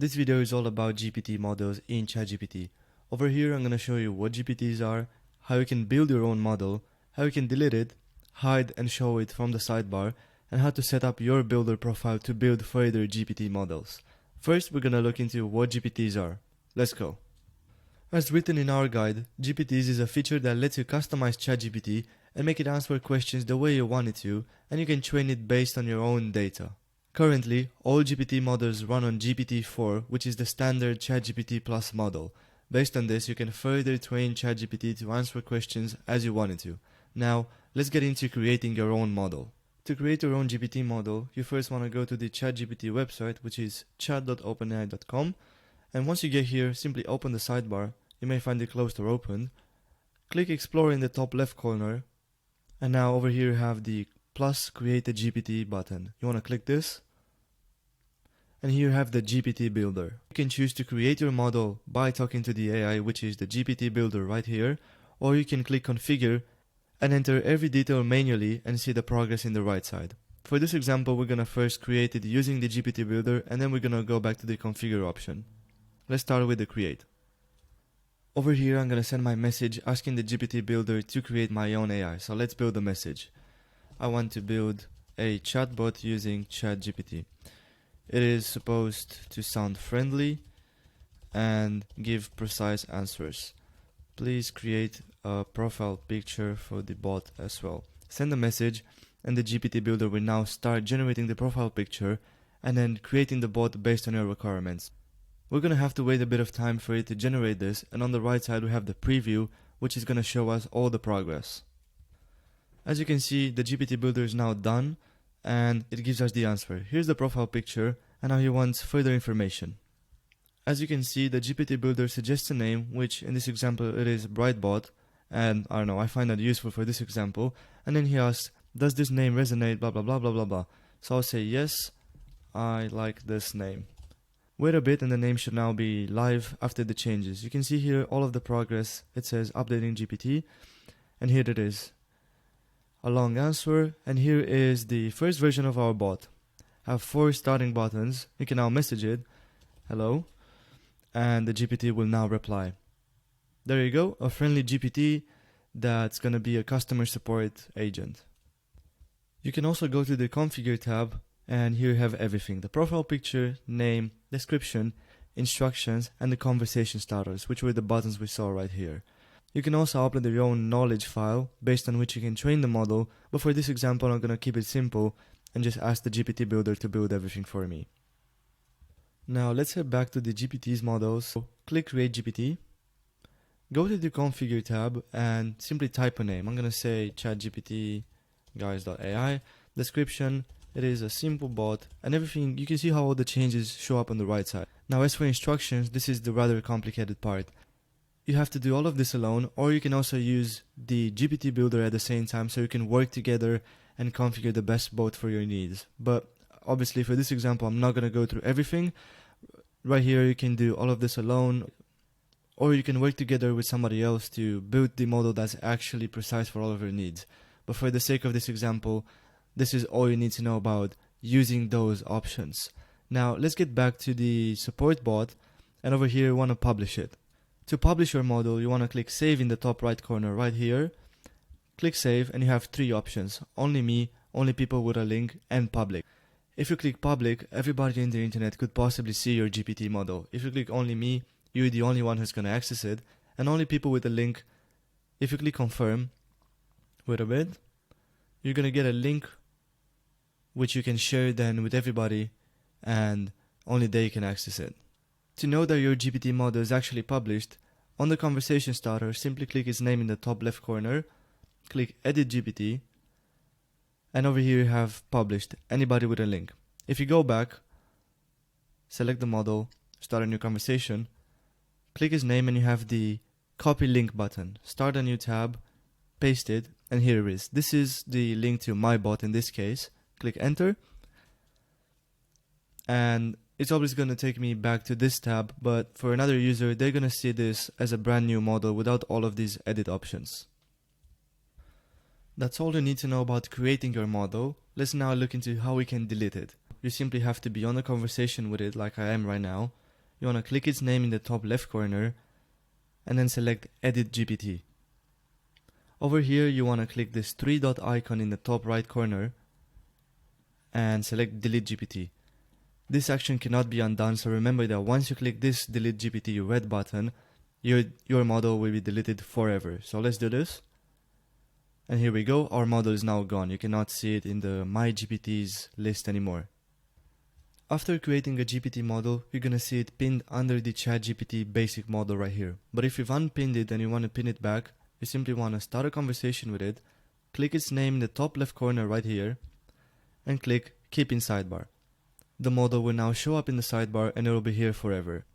This video is all about GPT models in ChatGPT. Over here I'm going to show you what GPTs are, how you can build your own model, how you can delete it, hide and show it from the sidebar, and how to set up your builder profile to build further GPT models. First we're going to look into what GPTs are. Let's go. As written in our guide, GPTs is a feature that lets you customize ChatGPT and make it answer questions the way you want it to, and you can train it based on your own data. Currently, all GPT models run on GPT-4, which is the standard ChatGPT Plus model. Based on this, you can further train ChatGPT to answer questions as you want it to. Now, let's get into creating your own model. To create your own GPT model, you first want to go to the ChatGPT website, which is chat.openai.com, and once you get here, simply open the sidebar. You may find it closed or open. Click Explore in the top left corner, and now over here you have the plus Create a GPT button. You want to click this, and here you have the GPT builder. You can choose to create your model by talking to the AI, which is the GPT builder right here, or you can click Configure and enter every detail manually and see the progress in the right side. For this example, we're going to first create it using the GPT builder, and then we're going to go back to the Configure option. Let's start with the Create. Over here I'm going to send my message asking the GPT builder to create my own AI. So let's build a message. I want to build a chatbot using ChatGPT. It is supposed to sound friendly and give precise answers. Please create a profile picture for the bot as well. Send a message and the GPT builder will now start generating the profile picture and then creating the bot based on your requirements. We're going to have to wait a bit of time for it to generate this, and on the right side we have the preview, which is going to show us all the progress. As you can see, the GPT builder is now done and it gives us the answer. Here's the profile picture, and now he wants further information. As you can see, the GPT builder suggests a name, which in this example it is Brightbot, and I don't know, I find that useful for this example. And then he asks, does this name resonate, blah blah blah blah blah blah. So I'll say yes, I like this name. Wait a bit and the name should now be live after the changes. You can see here all of the progress. It says updating GPT, and here it is. A long answer, and here is the first version of our bot. I have 4 starting buttons. You can now message it, hello, and the GPT will now reply. There you go, a friendly GPT that's going to be a customer support agent. You can also go to the Configure tab, and here you have everything: the profile picture, name, description, instructions, and the conversation starters, which were the buttons we saw right here. You can also upload your own knowledge file based on which you can train the model, but for this example I'm going to keep it simple and just ask the GPT builder to build everything for me. Now let's head back to the GPT's models. So click Create GPT, go to the Configure tab and simply type a name. I'm going to say ChatGPT guides.ai. Description, it is a simple bot, and everything, you can see how all the changes show up on the right side. Now as for instructions, this is the rather complicated part. You have to do all of this alone, or you can also use the GPT builder at the same time so you can work together and configure the best bot for your needs. But obviously for this example I'm not going to go through everything. Right here you can do all of this alone, or you can work together with somebody else to build the model that's actually precise for all of your needs. But for the sake of this example, this is all you need to know about using those options. Now let's get back to the support bot, and over here you want to publish it. To publish your model, you want to click Save in the top right corner right here. Click Save and you have 3 options: only me, only people with a link, and public. If you click public, everybody in the internet could possibly see your GPT model. If you click only me, you're the only one who's going to access it, and only people with a link. If you click confirm, wait a bit, you're going to get a link which you can share then with everybody, and only they can access it. To know that your GPT model is actually published, on the conversation starter, simply click its name in the top left corner, click Edit GPT, and over here you have published, anybody with a link. If you go back, select the model, start a new conversation, click his name and you have the copy link button. Start a new tab, paste it, and here it is. This is the link to my bot in this case. Click enter, and it's always going to take me back to this tab, but for another user, they're going to see this as a brand new model without all of these edit options. That's all you need to know about creating your model. Let's now look into how we can delete it. You simply have to be on a conversation with it like I am right now. you want to click its name in the top left corner and then select Edit GPT. Over here you want to click this three-dot icon in the top right corner and select Delete GPT. This action cannot be undone, so remember that once you click this Delete GPT red button, your model will be deleted forever. So let's do this. And here we go, our model is now gone. You cannot see it in the My GPTs list anymore. After creating a GPT model, you're gonna see it pinned under the ChatGPT basic model right here. But if you've unpinned it and you want to pin it back, you simply want to start a conversation with it, click its name in the top left corner right here, and click Keep in Sidebar. The model will now show up in the sidebar and it will be here forever.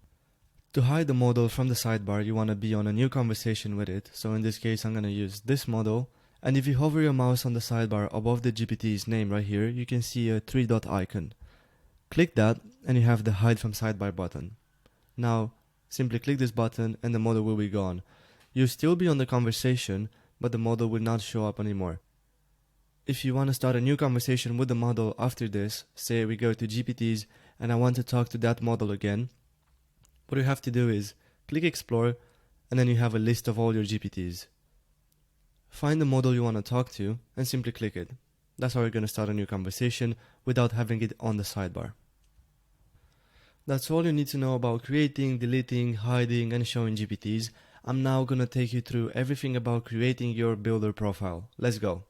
To hide the model from the sidebar, you want to be on a new conversation with it. So in this case, I'm going to use this model. And if you hover your mouse on the sidebar above the GPT's name right here, you can see a three-dot icon. Click that and you have the Hide from Sidebar button. Now, simply click this button and the model will be gone. You'll still be on the conversation, but the model will not show up anymore. If you want to start a new conversation with the model after this, say we go to GPTs and I want to talk to that model again, what you have to do is click Explore and then you have a list of all your GPTs. Find the model you want to talk to and simply click it. That's how you're going to start a new conversation without having it on the sidebar. That's all you need to know about creating, deleting, hiding and showing GPTs. I'm now going to take you through everything about creating your builder profile. Let's go.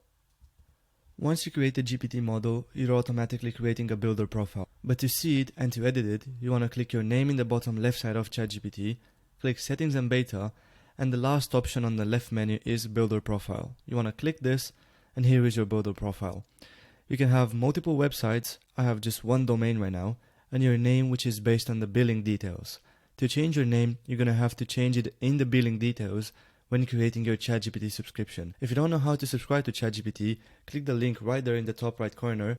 Once you create a GPT model, you're automatically creating a builder profile. But to see it and to edit it, you want to click your name in the bottom left side of ChatGPT, click Settings and Beta, and the last option on the left menu is Builder Profile. You want to click this, and here is your builder profile. You can have multiple websites. I have just one domain right now, and your name, which is based on the billing details. To change your name, you're going to have to change it in the billing details when creating your ChatGPT subscription. If you don't know how to subscribe to ChatGPT, click the link right there in the top right corner,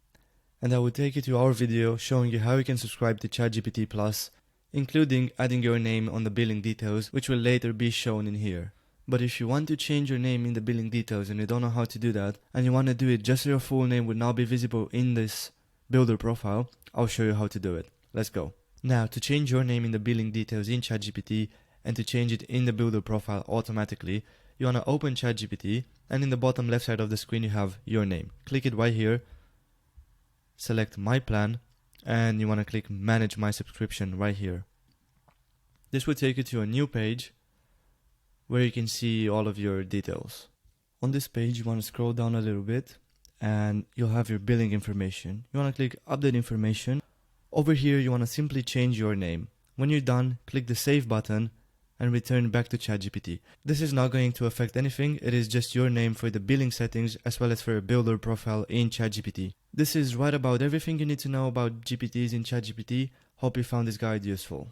and that will take you to our video showing you how you can subscribe to ChatGPT Plus, including adding your name on the billing details, which will later be shown in here. But if you want to change your name in the billing details and you don't know how to do that, and you want to do it just so your full name would now be visible in this builder profile, I'll show you how to do it. Let's go. Now, to change your name in the billing details in ChatGPT, and to change it in the builder profile automatically, you want to open ChatGPT, and in the bottom left side of the screen you have your name. Click it right here, select My Plan, and you want to click Manage My Subscription right here. This will take you to a new page where you can see all of your details. On this page you want to scroll down a little bit and you'll have your billing information. You want to click Update Information. Over here you want to simply change your name. When you're done, click the Save button and return back to ChatGPT. This is not going to affect anything, it is just your name for the billing settings as well as for a builder profile in ChatGPT. This is right about everything you need to know about GPTs in ChatGPT. Hope you found this guide useful.